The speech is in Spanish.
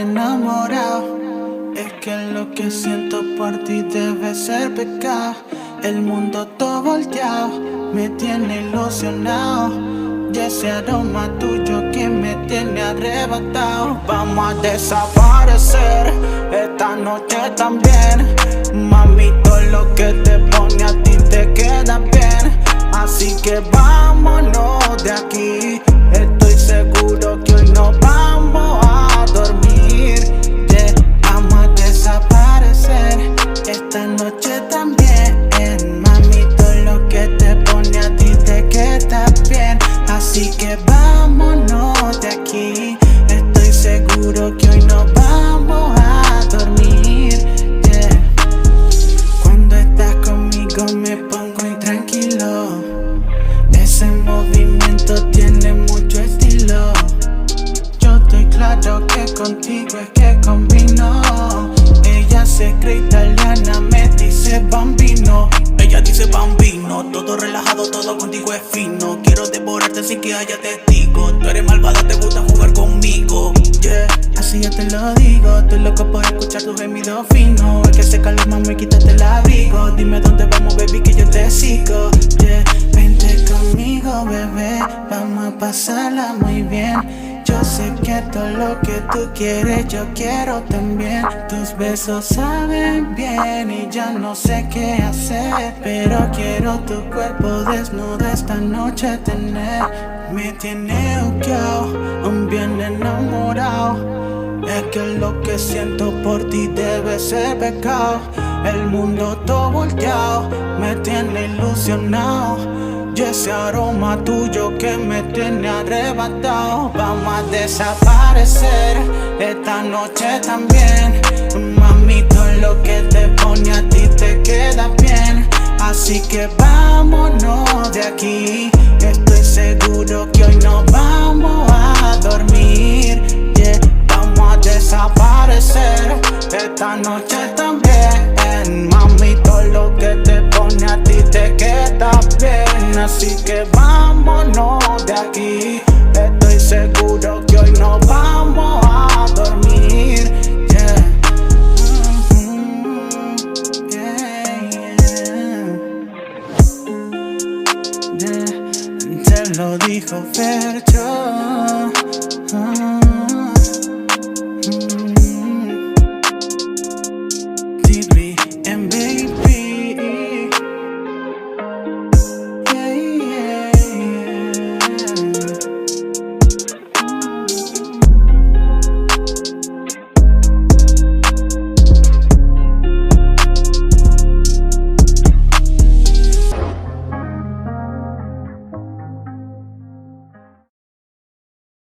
enamorado. Es que lo que siento por ti debe ser pecado. El mundo todo volteado me tiene ilusionado. Y ese aroma tuyo que me tiene arrebatado. Vamos a desaparecer esta noche también. Mami, todo lo que te pone a ti te queda bien. Así que vámonos de aquí. Estoy seguro que hoy nos vamos a dormir. Yeah. Vamos a desaparecer esta noche también. Mami, todo lo que te pone a ti te queda bien. Así que vámonos de aquí. Estoy seguro que hoy nos vamos a dormir. Yeah. Cuando estás conmigo me pongo intranquilo. Ese movimiento tiene mucho estilo. Yo estoy claro que contigo es que combino. Ella se cree italiana, me dice bambino. Ella dice bambino, todo relajado, todo contigo es fino. Quiero devorarte sin que haya testigos. Tú eres malvada, te gusta jugar conmigo. Yeah, así yo te lo digo. Estoy loco por escuchar tu gemido fino. Es que ese calor, mami, quítate el abrigo. Dime dónde vamos, baby, que yo te sigo. Yeah, vente conmigo, bebé. Vamos a pasarla muy bien. Yo sé que todo lo que tú quieres, yo quiero también. Tus besos saben bien y ya no sé qué hacer. Pero quiero tu cuerpo desnudo esta noche tener. Me tiene buqueado, un bien enamorado. Es que lo que siento por ti debe ser pecado. El mundo todo volteado me tiene ilusionado. Y ese aroma tuyo que me tiene arrebatado. Vamos a desaparecer esta noche también. Mami, todo lo que te pone a ti te queda bien. Así que vámonos de aquí. Estoy seguro que hoy nos vamos a dormir. Yeah. Vamos a desaparecer esta noche también. Mami, todo lo que te pone a ti te queda bien. Así que vámonos de aquí. Estoy seguro que hoy nos vamos a dormir. Yeah. Yeah. Te lo dijo Fercho.